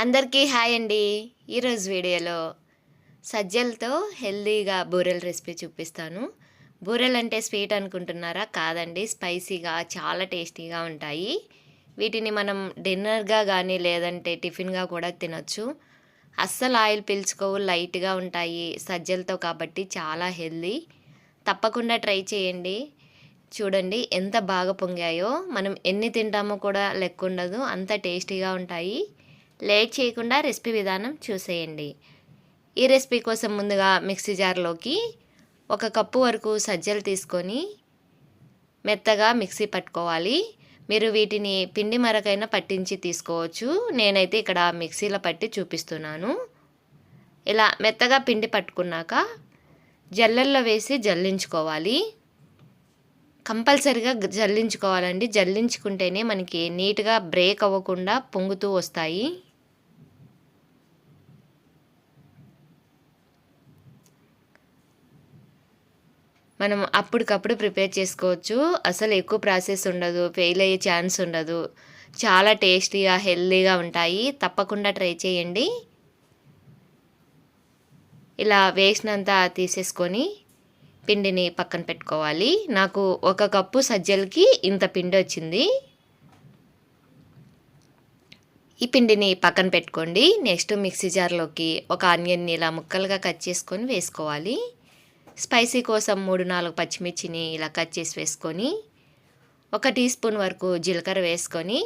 అందరికీ హాయ్ అండి. ఈరోజు వీడియోలో సజ్జలతో హెల్తీగా బూరెల రెసిపీ చూపిస్తాను. బూరెలంటే స్వీట్ అనుకుంటున్నారా? కాదండి, స్పైసీగా చాలా టేస్టీగా ఉంటాయి. వీటిని మనం డిన్నర్గా కానీ లేదంటే టిఫిన్గా కూడా తినొచ్చు. అస్సలు ఆయిల్ పీల్చుకోవు, లైట్గా ఉంటాయి సజ్జలతో, కాబట్టి చాలా హెల్తీ. తప్పకుండా ట్రై చేయండి. చూడండి ఎంత బాగా పొంగాయో. మనం ఎన్ని తింటామో కూడా లెక్క ఉండదు, అంత టేస్టీగా ఉంటాయి. లేట్ చేయకుండా రెసిపీ విధానం చూసేయండి. ఈ రెసిపీ కోసం ముందుగా మిక్సీ జార్లోకి 1 కప్పు వరకు సజ్జలు తీసుకొని మెత్తగా మిక్సీ పట్టుకోవాలి. మీరు వీటిని పిండి మరకైనా పట్టించి తీసుకోవచ్చు. నేనైతే ఇక్కడ మిక్సీలో పట్టి చూపిస్తున్నాను. ఇలా మెత్తగా పిండి పట్టుకున్నాక జల్లెల్లో వేసి జల్లించుకోవాలి. కంపల్సరిగా జల్లించుకోవాలండి. జల్లించుకుంటేనే మనకి నీట్గా బ్రేక్ అవ్వకుండా పొంగుతూ వస్తాయి. మనం అప్పటికప్పుడు ప్రిపేర్ చేసుకోవచ్చు. అసలు ఎక్కువ ప్రాసెస్ ఉండదు, ఫెయిల్ అయ్యే ఛాన్స్ ఉండదు. చాలా టేస్టీగా హెల్తీగా ఉంటాయి. తప్పకుండా ట్రై చేయండి. ఇలా వేసినంత తీసేసుకొని పిండిని పక్కన పెట్టుకోవాలి. నాకు 1 కప్పు సజ్జలకి ఇంత పిండి వచ్చింది. ఈ పిండిని పక్కన పెట్టుకోండి. నెక్స్ట్ మిక్సీ జార్లోకి ఒక ఆనియన్ని ఇలా ముక్కలుగా కట్ చేసుకొని వేసుకోవాలి. స్పైసీ కోసం 3-4 పచ్చిమిర్చిని ఇలా కట్ చేసి వేసుకొని 1 టీ స్పూన్ వరకు జీలకర్ర వేసుకొని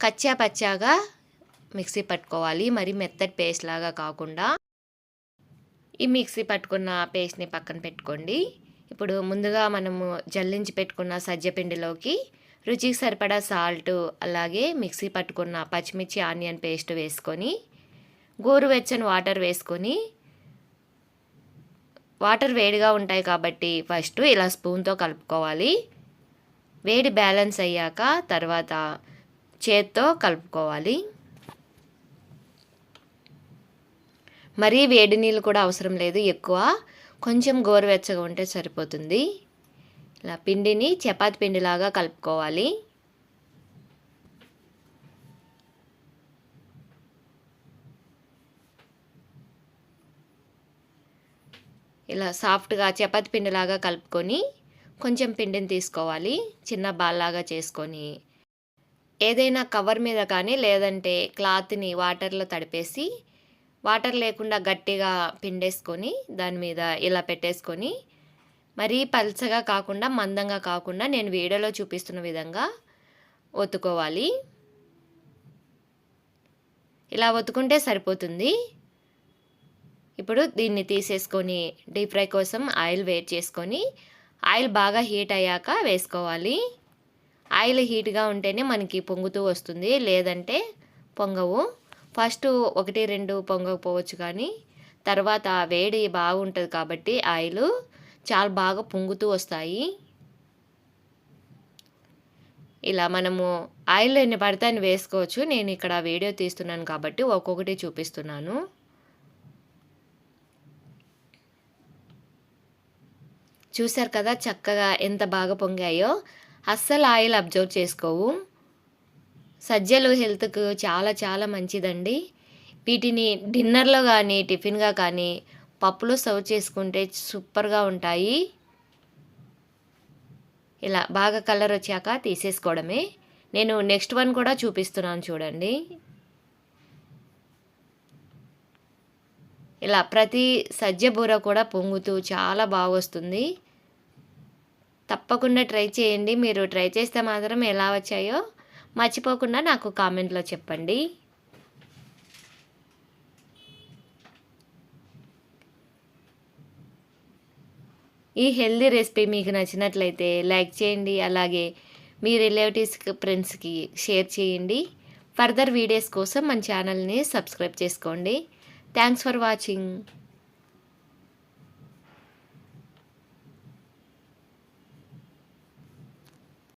కచ్చా పచ్చాగా మిక్సీ పట్టుకోవాలి. మరి మెత్తటి పేస్ట్ లాగా కాకుండా. ఈ మిక్సీ పట్టుకున్న పేస్ట్ని పక్కన పెట్టుకోండి. ఇప్పుడు ముందుగా మనము జల్లించి పెట్టుకున్న సజ్జ పిండిలోకి రుచికి సరిపడా సాల్ట్, అలాగే మిక్సీ పట్టుకున్న పచ్చిమిర్చి ఆనియన్ పేస్ట్ వేసుకొని గోరువెచ్చని వాటర్ వేసుకొని, వాటర్ వేడిగా ఉంటాయి కాబట్టి ఫస్ట్ ఇలా స్పూన్తో కలుపుకోవాలి. వేడి బ్యాలెన్స్ అయ్యాక తర్వాత చేత్తో కలుపుకోవాలి. మరీ వేడి నీళ్ళు కూడా అవసరం లేదు, ఎక్కువ కొంచెం గోరువెచ్చగా ఉంటే సరిపోతుంది. ఇలా పిండిని చపాతి పిండిలాగా కలుపుకోవాలి. ఇలా సాఫ్ట్గా చపాతి పిండిలాగా కలుపుకొని కొంచెం పిండిని తీసుకోవాలి. చిన్న బాల్లాగా చేసుకొని ఏదైనా కవర్ మీద కానీ లేదంటే క్లాత్ని వాటర్లో తడిపేసి, వాటర్ లేకుండా గట్టిగా పిండేసుకొని దాని మీద ఇలా పెట్టేసుకొని, మరీ పల్చగా కాకుండా మందంగా కాకుండా నేను వీడియోలో చూపిస్తున్న విధంగా ఒత్తుకోవాలి. ఇలా ఒత్తుకుంటే సరిపోతుంది. ఇప్పుడు దీన్ని తీసేసుకొని డీప్ ఫ్రై కోసం ఆయిల్ వేడి చేసుకొని, ఆయిల్ బాగా హీట్ అయ్యాక వేసుకోవాలి. ఆయిల్ హీట్గా ఉంటేనే మనకి పొంగుతూ వస్తుంది, లేదంటే పొంగవు. ఫస్ట్ 1-2 పొంగకపోవచ్చు, కానీ తర్వాత వేడి బాగుంటుంది కాబట్టి ఆయిల్ చాలా బాగా పొంగుతూ వస్తాయి. ఇలా మనము ఆయిల్ ఎన్ని పడితే అని వేసుకోవచ్చు. నేను ఇక్కడ వీడియో తీస్తున్నాను కాబట్టి ఒక్కొక్కటి చూపిస్తున్నాను. చూశారు కదా చక్కగా ఎంత బాగా పొంగాయో. అస్సలు ఆయిల్ అబ్జర్వ్ చేసుకోవు. సజ్జలు హెల్త్కు చాలా చాలా మంచిదండి. వీటిని డిన్నర్లో కానీ టిఫిన్గా కానీ పప్పులో సర్వ్ చేసుకుంటే సూపర్గా ఉంటాయి. ఇలా బాగా కలర్ వచ్చాక తీసేసుకోవడమే. నేను నెక్స్ట్ వన్ కూడా చూపిస్తున్నాను చూడండి. ఇలా ప్రతి సజ్జ బూర కూడా పొంగుతూ చాలా బాగా వస్తుంది. తప్పకుండా ట్రై చేయండి. మీరు ట్రై చేస్తే మాత్రం ఎలా వచ్చాయో మర్చిపోకుండా నాకు కామెంట్లో చెప్పండి. ఈ హెల్దీ రెసిపీ మీకు నచ్చినట్లయితే లైక్ చేయండి, అలాగే మీ రిలేటివ్స్కి, ఫ్రెండ్స్కి షేర్ చేయండి. ఫర్దర్ వీడియోస్ కోసం మన ఛానల్ని సబ్స్క్రైబ్ చేసుకోండి. Thanks for watching.